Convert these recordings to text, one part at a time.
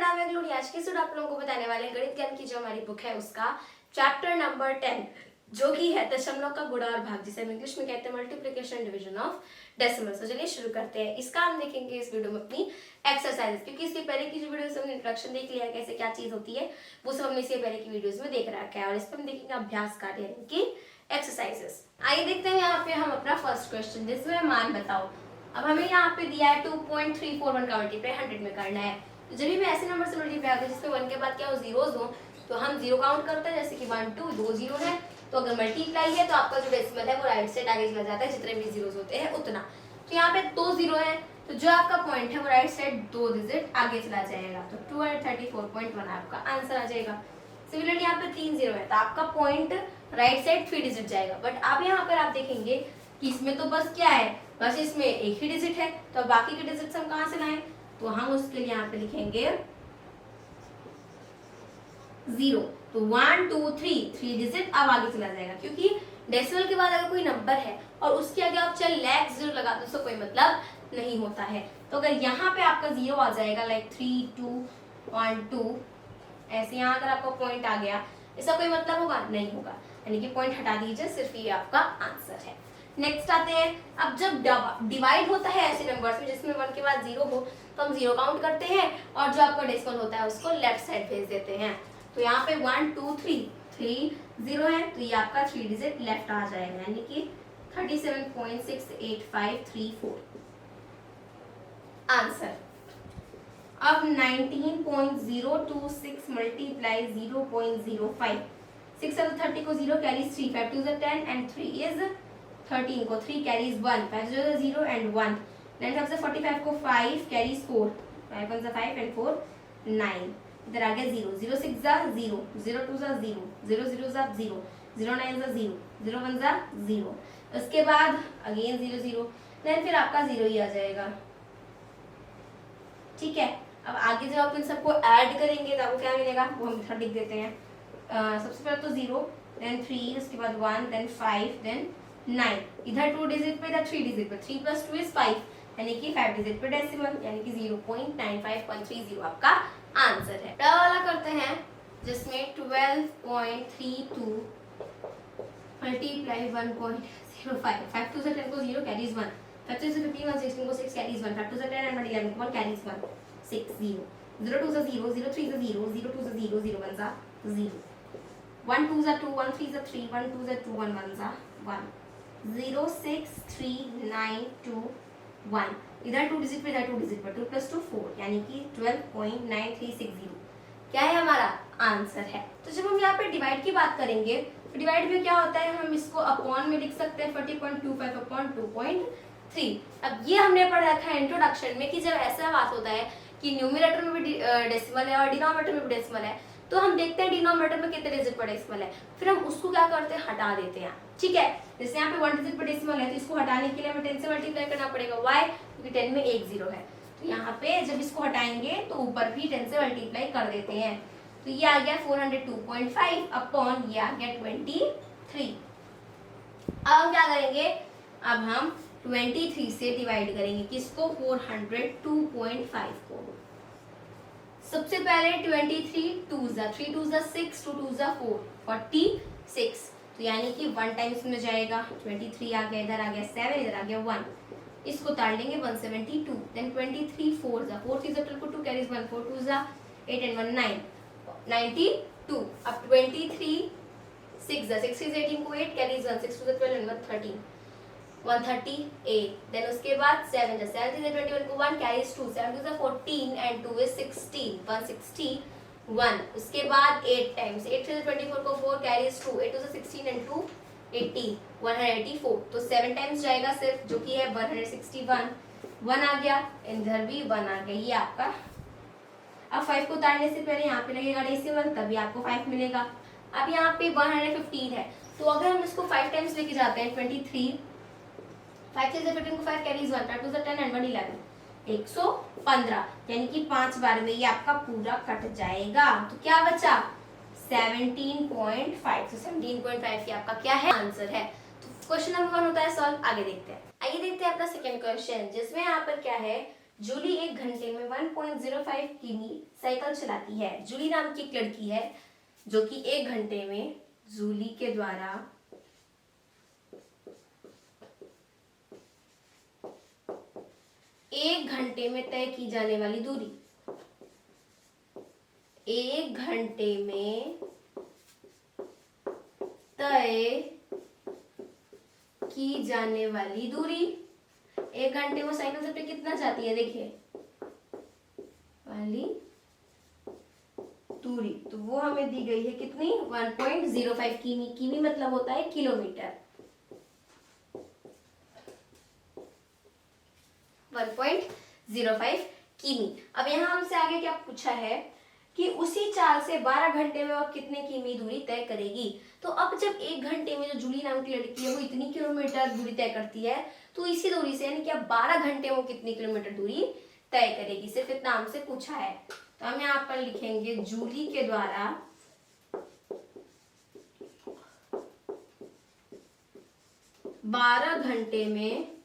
नाम है ग्लोरी। आज के स्टूडेंट आप लोगों को बताने वाले हैं गणित ज्ञान की जो हमारी बुक है उसका चैप्टर नंबर 10 जो कि है दशमलव का गुणा और भाग, जिसे हम इंग्लिश में कहते हैं मल्टीप्लिकेशन डिवीजन ऑफ डेसिमल। तो चलिए शुरू करते हैं। इसका हम देखेंगे इस वीडियो में अपनी एक्सरसाइज, क्योंकि इससे पहले की जो वीडियोस हमने इंट्रोडक्शन देख लिया है कैसे क्या चीज होती है, वो सब हमने इससे पहले की वीडियोस में देख रखा है। और इस पर हम देखेंगे अभ्यास कार्य यानी कि एक्सरसाइजेस। आइए देखते हैं यहाँ पे हम अपना फर्स्ट क्वेश्चन, जिसमें मान बताओ। अब हमें यहाँ पे दिया है 2.341 का मल्टीप्लाई 100 में करना है। तो जब भी मैं ऐसे नंबर से मल्टीप्लाई करते हैं जिसमें 1 के बाद क्या हो जीरोस हो, तो हम जीरो काउंट करते हैं, जैसे कि 1 2 2 जीरो है। तो अगर मल्टीप्लाई है तो आपका जो डेसिमल है वो राइट साइड आगे चला जाता है, जितने भी जीरोस होते हैं उतना। तो यहाँ पे 2 जीरो है, तो जो आपका पॉइंट है वो राइट साइड 2 डिजिट आगे चला जाएगा, तो 234.1 आपका आंसर आ जाएगा। सिमिलरली यहाँ पे 3 जीरो है, तो आपका पॉइंट राइट साइड 3 डिजिट जाएगा। बट अब यहाँ पर आप देखेंगे कि इसमें तो बस क्या है, बस इसमें एक ही डिजिट है, तो बाकी के डिजिट हम कहाँ से लाएं, तो हम उसके लिए यहाँ पे लिखेंगे 0। तो 1 2 3 डिजिट अब आगे चला जाएगा, क्योंकि डेसिमल के बाद अगर कोई नंबर है और उसके आगे आप चाहे लैख जीरो लगा दो उसका कोई मतलब नहीं होता है। तो अगर यहाँ पे आपका जीरो आ जाएगा लाइक 3 2 1 2 ऐसे, यहाँ अगर आपका पॉइंट आ गया, इसका कोई मतलब होगा नहीं होगा, यानी कि पॉइंट हटा दीजिए, सिर्फ ये आपका आंसर है। नेक्स्ट आते हैं। अब जब डिवाइड होता है ऐसे नंबर्स में जिसमें 1 के बाद जीरो हो, तो हम जीरो काउंट करते हैं और जो आपका डेसिमल होता है उसको लेफ्ट साइड भेज देते हैं। तो यहाँ पे 1 2 3 जीरो है, तो ये आपका 3 डिजिट लेफ्ट आ जाएगा, यानी कि 37.68534 आंसर। अब 19.026 मल्टीप्लाई 0.05, 6 और 30 को 0 कैरीज 3, 5 2 10 एंड 3 इज 13 को 3 कैरीज 1, 5 0 एंड 1, 9 5 45 को 5 कैरीज 4, 5 1 5 एंड 4 9, इधर आ गया 0 0 6 0 0 2 0 0 0 0 0 9 0 0 1 0, उसके बाद अगेन 0 0, देन फिर आपका 0 ही आ जाएगा। ठीक है, अब आगे जब आप इन सबको ऐड करेंगे तो आपको क्या मिलेगा वो हम थोड़ा लिख देते हैं। सबसे पहले तो 0 देन 3, उसके बाद 1 देन 5 देन 9, इधर 2 डिजिट पे इधर 3 डिजिट पे, 3 + 2 = 5, यानी कि 5 डिजिट पे डेसिमल, यानी कि 0.9530 आपका आंसर है। पहला वाला करते हैं जिसमें 12.32 मल्टीप्लाई 1.05, 5 2 10 को 0 कैरीज 1, 5 2 15 1 16 को 6 कैरीज 1, 5 2 10 and 11 को 1 कैरीज 1 6 0 0 2 0 0 3 0 0 2 0 0 1 0 1 2 2 1 3 3 1 2 2 1 1 1 0 6 3 9 2 1, इधर 2 डिजिट पे इधर 2 डिजिट पे, 2 + 2 4, यानी कि 12.9360 क्या है हमारा आंसर है। तो जब हम यहाँ पे डिवाइड की बात करेंगे तो डिवाइड में क्या होता है, हम इसको अपॉन में लिख सकते हैं 40.25 अपॉन 2.3। अब ये हमने पढ़ रखा है इंट्रोडक्शन में कि जब ऐसा बात होता है कि न्यूमरेटर में भी डेसिमल है और डिनोमिनेटर में भी डेसिमल है, तो हम देखते हैं डिनोमिनेटर में कितने डिजिट पर डेसिमल है, फिर हम उसको क्या करते हैं हटा देते हैं। ठीक है, जैसे यहाँ पे 1 डिजिट पर डेसिमल है तो इसको हटाने के लिए हमें 10 से मल्टीप्लाई करना पड़ेगा। वाई? क्योंकि 10 में एक जीरो है, तो यहाँ पे जब इसको हटाएंगे तो ऊपर भी 10 से मल्टीप्लाई कर देते हैं, तो ये आ गया 402.5 अपॉन ये आ गया 23। अब हम क्या करेंगे, अब हम 23 से डिवाइड करेंगे किसको, 402.5 को। सबसे पहले 23 2 3 2 6 2 2 4 46, तो यानी कि 1 टाइम्स में जाएगा, 23 आ गया, इधर आ गया 7, इधर आ गया 1, इसको ताड़ लेंगे 172, देन 23 4 4 3 को 2 कैरीज 1 4 2 8 एंड 1 9 92। अब 23 6 6 is 18 को 8 कैरीज 1 6 2 12 एंड 138, देन उसके बाद 7 is 21 को 1 कैरीज 2 7 2 14 एंड 2 is 16 161, उसके बाद 8 टाइम्स 8 3 24 को 4 कैरीज 2 8 2 16 एंड 2 80 184, तो 7 टाइम्स जाएगा सिर्फ, जो कि है 161, 1 आ गया, इधर भी 1 आ गया, ये आपका। अब 5 को उतारने से पहले यहाँ पे लगेगा डेसिमल, तभी आपको 5 मिलेगा। अब यहाँ पे 115 है, तो अगर हम इसको 5 टाइम्स लेके जाते हैं 23 5 3 15 को 5 कैरीज 1 5 2 10 एंड 1 11 115, यानी कि 5 बार में ये आपका पूरा कट जाएगा, तो क्या बचा 17.5, तो 17.5 ये आपका क्या है आंसर है। तो क्वेश्चन नंबर 1 होता है सॉल्व। आगे देखते हैं। आइए देखते हैं अपना सेकंड क्वेश्चन, जिसमें यहाँ पर क्या है जूली एक घंटे में 1.05 किमी साइकिल चलाती है। जूली नाम की एक लड़की है जो कि एक घंटे में जूली के द्वारा एक घंटे में तय की जाने वाली दूरी, एक घंटे में तय की जाने वाली दूरी, एक घंटे में साइकिल से कितना जाती है देखिए वाली दूरी, तो वो हमें दी गई है कितनी 1.05 किमी। किमी मतलब होता है किलोमीटर। 1.05 किमी। अब यहाँ हमसे आगे क्या पूछा है कि उसी चाल से 12 घंटे में वह कितने किमी दूरी तय करेगी। तो अब जब एक घंटे में जो जूली नाम की लड़की है वो इतनी किलोमीटर दूरी तय करती है, तो इसी दूरी से यानी कि अब 12 घंटे में वो कितनी किलोमीटर दूरी तय करेगी, सिर्फ इतना हमसे पूछा है। तो हम यहाँ पर लिखेंगे जूली के द्वारा 12 घंटे में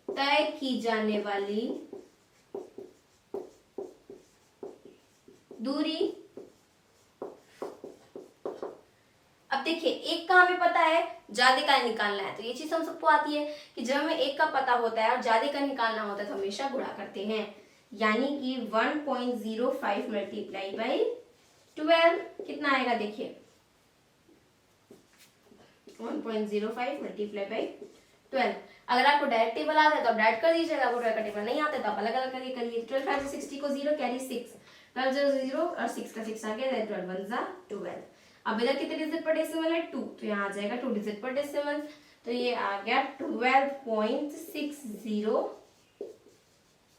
तय की जाने वाली दूरी। अब देखिए एक का हमें पता है, ज्यादा का निकालना है, तो ये चीज हम सबको आती है कि जब हमें एक का पता होता है और ज्यादा का निकालना होता है तो हमेशा गुणा करते हैं। यानी कि 1.05 मल्टीप्लाई बाई 12 कितना आएगा देखिए 1.05 मल्टीप्लाई बाई 12। अगर आपको डायरेक्ट टेबल आता है तो आप डायरेक्ट कर दीजिएगा, आपको डायरेक्ट टेबल नहीं आता है तो आप अलग अलग करके करिए। 12 5 से 60 को 0 कैरी 6, 12 0 0 और 6 का 6 आ गया, 12 1 जा 12। अब इधर कितने डिजिट पर डेसिमल है 2, तो यहाँ आ जाएगा 2 डिजिट पर डेसिमल, तो ये आ गया 12.60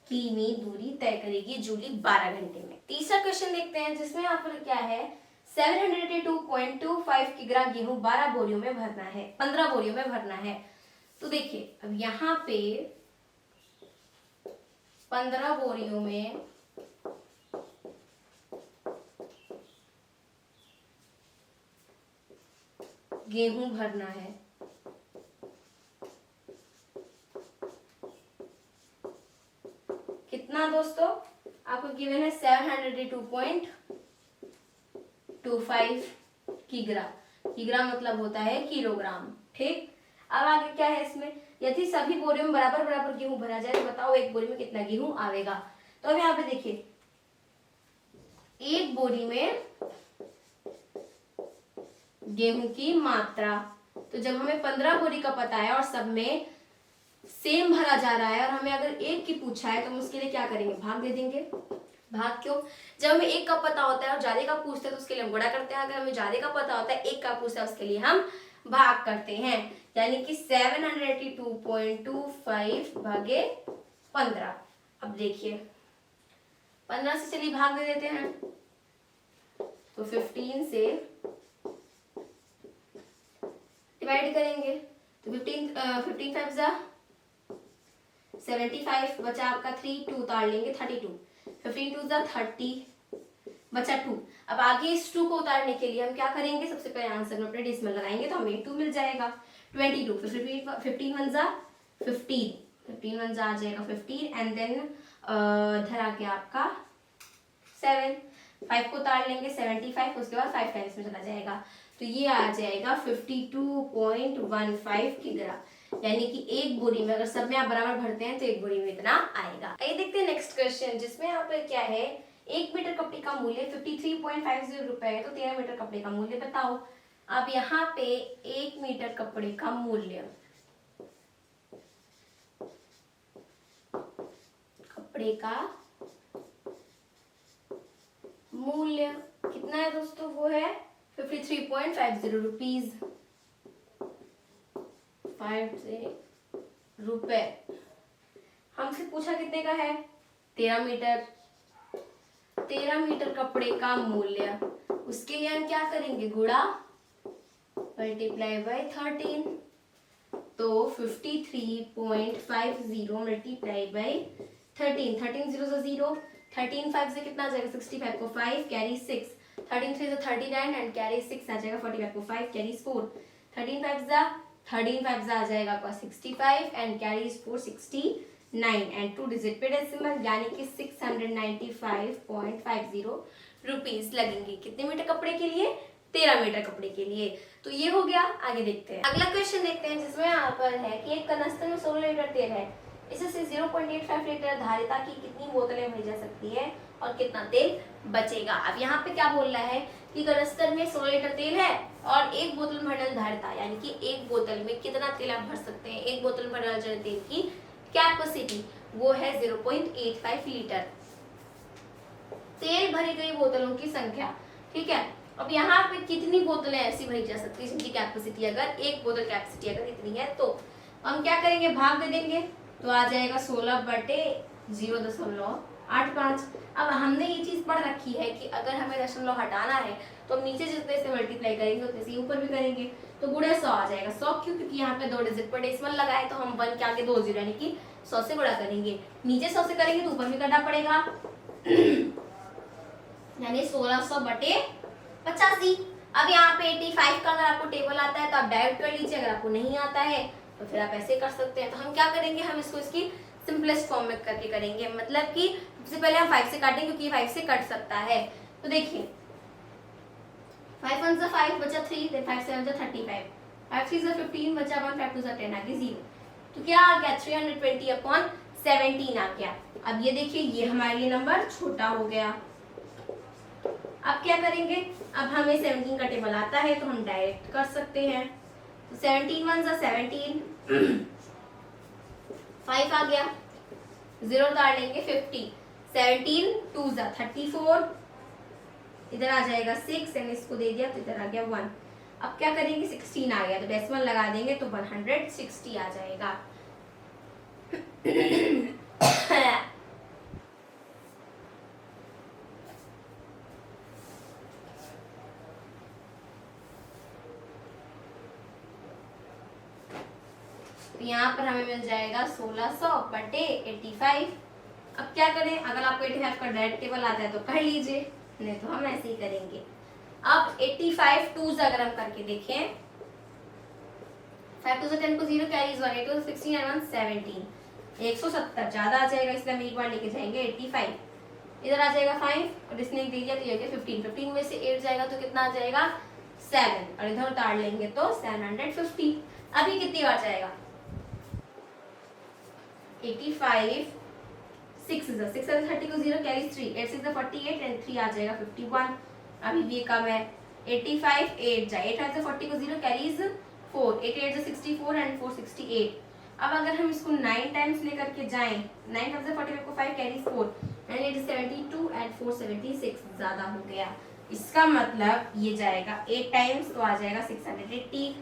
किमी दूरी तय करेगी जूली 12 घंटे में। तीसरा क्वेश्चन देखते हैं जिसमें यहाँ पर क्या है 782.25 किग्रा गेहूं 12 बोरियों में भरना है, 15 बोरियों में भरना है। तो देखिए अब यहाँ पे 15 बोरियों में गेहूं भरना है, कितना दोस्तों आपको गिवन है 782.25 किग्रा। किग्रा मतलब होता है किलोग्राम, ठीक। अब आगे क्या है इसमें, यदि सभी बोरियों में बराबर बराबर गेहूं भरा जाए तो बताओ एक बोरी में कितना गेहूं आवेगा। तो अब यहाँ पे देखिए एक बोरी में गेहूं की मात्रा, तो जब हमें 15 बोरी का पता है और सब में सेम भरा जा रहा है और हमें अगर एक की पूछा है तो हम उसके लिए क्या करेंगे, भाग दे देंगे। भाग क्यों, जब हमें एक का पता होता है और ज्यादा का पूछते हैं तो उसके लिए हम गुणा करते हैं, अगर हमें ज्यादा का पता होता है एक का पूछता है उसके लिए हम भाग करते हैं। यानी कि 782.25 भागे 15। अब देखिए 15 से चलिए भाग दे देते हैं, तो 15 से डिवाइड करेंगे तो 15 5 जा 75, बचा आपका 3, 2 उतार लेंगे 32, 15 2 जा 30, बचा 2। अब आगे इस 2 को उतारने के लिए हम क्या करेंगे, सबसे पहले आंसर में अपने डेसिमल लगाएंगे तो हमें 2 मिल जाएगा। 22 फिर 15 1 जा 15, 15 1 जा आ जाएगा 15 एंड देन इधर आके आपका 7, 5 को उतार लेंगे 75, उसके बाद 5 टाइम्स में चला जाएगा तो ये आ जाएगा 52.15 किग्रा। यानी कि एक बोरी में अगर सब में आप बराबर भरते हैं तो एक बोरी में इतना आएगा। आइए देखते हैं नेक्स्ट क्वेश्चन जिसमें यहाँ पर क्या है 1 मीटर कपड़े का मूल्य 53.50 रुपए है, तो 13 मीटर कपड़े का मूल्य बताओ। अब यहाँ पे 1 मीटर कपड़े का मूल्य, कपड़े का मूल्य कितना है दोस्तों, वो है 53.50 रुपीज, 50 रुपए। हमसे पूछा कितने का है 13 मीटर, 13 मीटर कपड़े का मूल्य, उसके लिए हम क्या करेंगे गुणा मल्टीप्लाई बाय 13, तो 53.50 मल्टीप्लाई बाय 13, 13 0 से 0, 13 5 से कितना आ जाएगा 65 को 5 कैरी 6, 13 3 से 39 एंड कैरी 6 आ जाएगा 45 को 5 कैरी 4, 13 5 जा 13 5 जा आ जाएगा आपका 65 एंड कैरी 4 60 9 एंड 2 डिजिट पे डेसिमल, यानी कि 695.50 रुपीज लगेंगे। कितने मीटर कपड़े के लिए? 13 मीटर कपड़े के लिए। तो ये हो गया। आगे देखते हैं, अगला क्वेश्चन देखते हैं, जिसमें यहाँ पर है कि एक कनस्तर में 16 लीटर तेल है, इससे 0.85 लीटर धारिता की कितनी बोतलें भरी जा सकती है और कितना तेल बचेगा। अब यहाँ पे क्या बोल रहा है कि कनस्तर में 16 लीटर तेल है और एक बोतल में भरने धारिता, यानी कि एक बोतल में कितना तेल आप भर सकते हैं। एक बोतल में भरने तेल की कैपेसिटी वो है 0.85 लीटर। तेल भरी गई बोतलों की संख्या, ठीक है। अब यहाँ पे कितनी बोतलें ऐसी भरी जा सकती है जिनकी कैपेसिटी, अगर एक बोतल कैपेसिटी अगर इतनी है, तो हम क्या करेंगे, भाग दे देंगे, तो आ जाएगा 16/0.85। अब हमने ये चीज पढ़ रखी है कि अगर हमें दशमलव हटाना है तो हम नीचे जितने से मल्टीप्लाई करेंगे उतने से ऊपर भी करेंगे, तो गुणा 100 आ जाएगा। 100 क्यों? क्योंकि यहाँ पे 2 डिजिट पर डेसिमल लगा है, तो हम 1 के आगे 2 जीरो यानी कि 100 से गुणा करेंगे। नीचे 100 से करेंगे तो ऊपर भी करना पड़ेगा, यानी 1600/85। अब यहाँ पे 85 का अगर आपको टेबल आता है तो आप डायरेक्ट कर लीजिए, अगर आपको नहीं आता है तो फिर आप ऐसे कर सकते हैं। तो हम क्या करेंगे, हम इसको इसकी सिंपलेस्ट फॉर्म में करके करेंगे, मतलब कि सबसे पहले हम 5 से काटेंगे क्योंकि 5 से कट सकता है। तो देखिए 5 1 जा 5 बचा 3, then 5 7 जा 35, 5 3 जा 15 बचा 1, 5 2 जा 10 आगे 0। तो क्या आ गया, 320/17 आ गया। अब ये देखिए ये हमारे लिए नंबर छोटा हो गया। अब क्या करेंगे, अब हमें 17 का टेबल आता है तो हम डायरेक्ट कर सकते हैं। तो 17 1 जा 17, 5 आ गया, 0 उतार लेंगे 50, 17 2 जा 34, इधर आ जाएगा 6 एंड इसको दे दिया तो इधर आ गया 1। अब क्या करेंगे, 16 आ गया तो डेसिमल लगा देंगे तो 160 आ जाएगा। तो यहाँ पर हमें मिल जाएगा 1600/85। अब क्या करें, अगर आपको 85 का डायरेक्ट टेबल आता है तो कर लीजिए, नहीं तो हम ऐसे ही करेंगे। अब 85 2 अगर हम करके देखें, 5 2 10 को 0 कैरीज 1, 8 2 16 and 1 17, 170 ज्यादा आ जाएगा, इसलिए हम एक बार लेके जाएंगे 85। इधर आ जाएगा 5 और इसने दे दिया तो ये 15 में से 8 जाएगा तो कितना आ जाएगा 7, और इधर उतार लेंगे तो 750। अभी कितनी बार जाएगा, 85 6 is 30 को 0 कैरी 3, 8 6 48 एंड 3 आ जाएगा 51। अभी भी कम है, 85 8 जाए, 8 5 40 को 0 कैरीज 4, 8 8 64 एंड 4 68। अब अगर हम इसको 9 टाइम्स लेकर के जाएं, 9 5 45 को 5 कैरीज 4 एंड 8 72 एंड 4 76 ज्यादा हो गया। इसका मतलब ये जाएगा 8 टाइम्स तो आ जाएगा 680,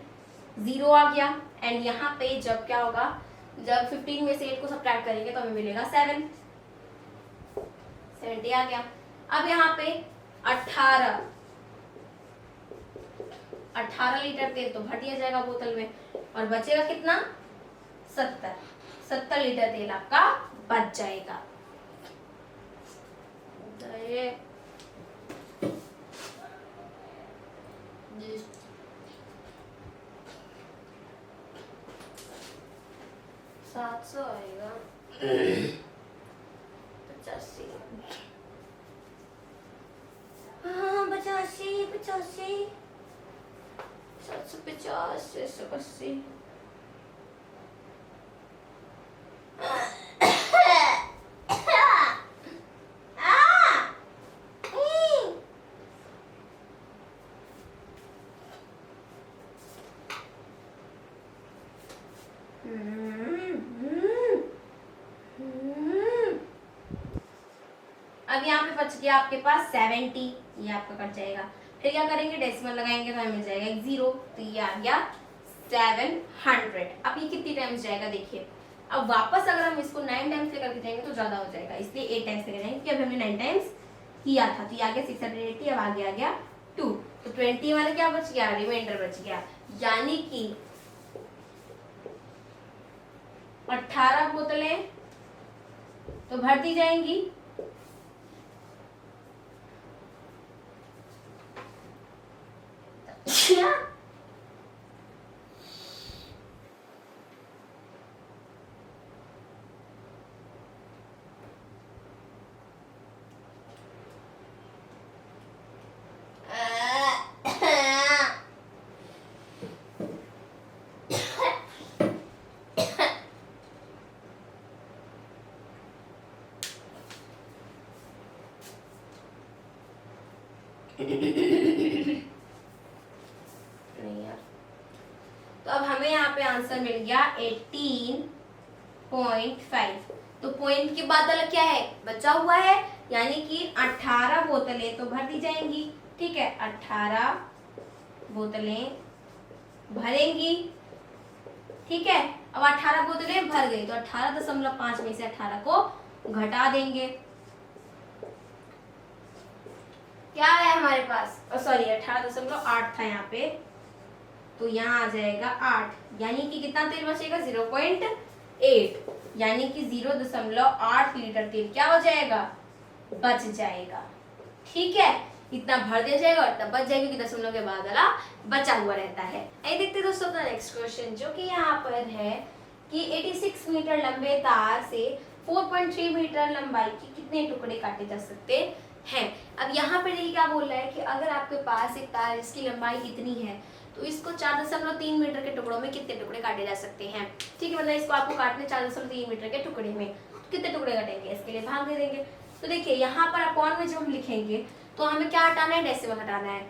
0 आ गया। एंड यहाँ पे जब क्या होगा, जब 15 में से 8 को सब्ट्रैक्ट करेंगे तो हमें मिलेगा 7, 70 आ गया। अब यहाँ पे 18 लीटर तेल तो भर दिया जाएगा बोतल में, और बचेगा कितना, 70 लीटर तेल आपका बच जाएगा। ये 700 आएगा, 85, हाँ 85 750 680। अब यहाँ पे बच गया आपके पास 70, ये आपका कट जाएगा। फिर क्या करेंगे, डेसिमल लगाएंगे तो हमें मिल जाएगा एक 0, तो ये आ गया 700। अब ये कितनी टाइम्स जाएगा देखिए, अब वापस अगर हम इसको 9 टाइम्स लेकर के जाएंगे तो ज्यादा हो जाएगा, इसलिए 8 टाइम्स लेकर जाएंगे, क्योंकि अभी हमने 9 टाइम्स किया था। तो ये आ गया 680, अब आगे आ गया 2, तो 20 वाला क्या बच गया, रिमाइंडर बच गया, यानी कि 18 बोतलें तो भर दी जाएंगी। नहीं यार, तो अब हमें यहाँ पे आंसर मिल गया 18.5। तो पॉइंट के बाद अलग क्या है, बचा हुआ है, यानी कि 18 बोतलें तो भर दी जाएंगी। ठीक है, 18 बोतलें भरेंगी। ठीक है, अब 18 बोतलें भर गई तो 18.5 में से 18 को घटा देंगे। क्या है हमारे पास, सॉरी 18.8 था यहाँ पे, तो यहाँ आ जाएगा 8, यानी कि कितना तेल बचेगा 0.8, यानी कि 0.8 लीटर तेल क्या हो जाएगा, बच जाएगा। ठीक है, इतना भर दिया जाएगा और इतना बच जाएगा, क्योंकि दशमलव के बाद वाला बचा हुआ रहता है। आइए देखते दोस्तों अपना नेक्स्ट क्वेश्चन, जो कि यहाँ पर है कि 86 मीटर लंबे तार से 4.3 मीटर लंबाई के कितने टुकड़े काटे जा सकते हैं। अब यहाँ पर देखिए क्या बोल रहा है कि अगर आपके पास एक तार जिसकी लंबाई इतनी है तो इसको 4.3 मीटर के टुकड़ों में कितने टुकड़े काटे जा सकते हैं। ठीक है, मतलब इसको आपको काटने 4.3 मीटर के टुकड़े में, तो कितने टुकड़े काटेंगे, इसके लिए भाग दे देंगे। तो देखिए यहाँ पर अपॉन में जब हम लिखेंगे तो हमें क्या हटाना है, डेसिमल हटाना है।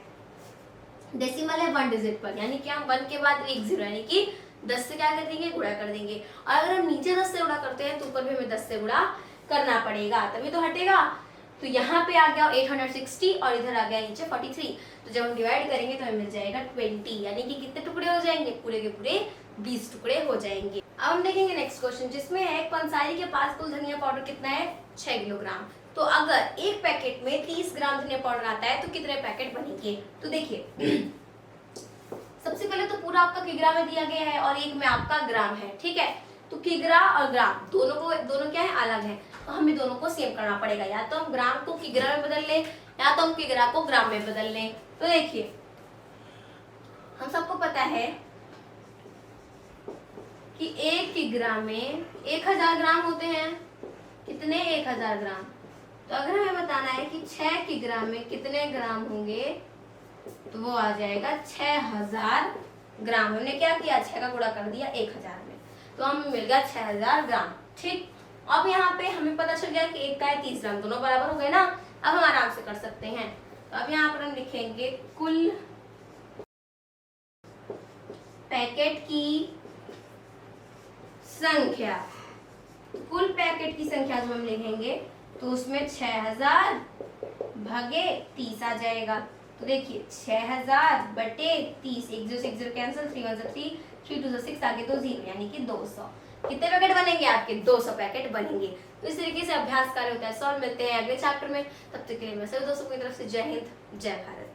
डेसिमल है 1 डिजिट पर, यानी कि हम 1 के बाद एक 0, यानी कि 10 से क्या कर देंगे, गुणा कर देंगे। और अगर हम नीचे 10 से गुणा करते हैं तो ऊपर भी हमें 10 से गुणा करना पड़ेगा, तभी तो हटेगा। तो यहाँ पे आ गया 860 और इधर आ गया नीचे 43। तो जब हम डिवाइड करेंगे तो हमें मिल जाएगा 20, यानी कि कितने टुकड़े हो जाएंगे, पूरे के पूरे 20 टुकड़े हो जाएंगे। अब हम देखेंगे नेक्स्ट क्वेश्चन, जिसमें है पंसारी के पास कुल धनिया पाउडर कितना है, 6 किलोग्राम। तो अगर एक पैकेट में 30 ग्राम धनिया पाउडर आता है तो कितने पैकेट बनेंगे। तो देखिए सबसे पहले तो पूरा आपका किग्रा में दिया गया है और एक में आपका ग्राम है। ठीक है, तो किग्रा और ग्राम दोनों क्या है, अलग है, तो हमें दोनों को सेम करना पड़ेगा। या तो हम ग्राम को किग्रा में बदल लें या तो हम किग्रा को ग्राम में बदल लें। तो देखिए हम सबको पता है कि एक किग्रा में 1000 ग्राम होते हैं। कितने, 1000 ग्राम। तो अगर हमें बताना है कि 6 किग्रा में कितने ग्राम होंगे तो वो आ जाएगा 6000 ग्राम। हमने क्या किया, 6 का गुणा कर दिया 1000 में, तो हमें मिल गया 6000 ग्राम। ठीक, अब यहाँ पे हमें पता चल गया कि एक का है 30 ग्राम, दोनों बराबर हो गए ना। अब हम आराम से कर सकते हैं। तो अब यहाँ पर हम लिखेंगे कुल पैकेट की संख्या। कुल पैकेट की संख्या जो हम लिखेंगे तो उसमें 6000 भागे 30 आ जाएगा। तो देखिए 6000 बटे 30, 1 0 से 1 0 कैंसिल, 3 1 3, 3 2 6, आगे 2 0, यानी कि 200। कितने पैकेट बनेंगे आपके, 200 पैकेट बनेंगे। तो इस तरीके से अभ्यास कार्य होता है। सॉल्व मिलते हैं अगले चैप्टर में, तब तक के लिए मैं सभी दोस्तों की तरफ से जय हिंद, जय भारत।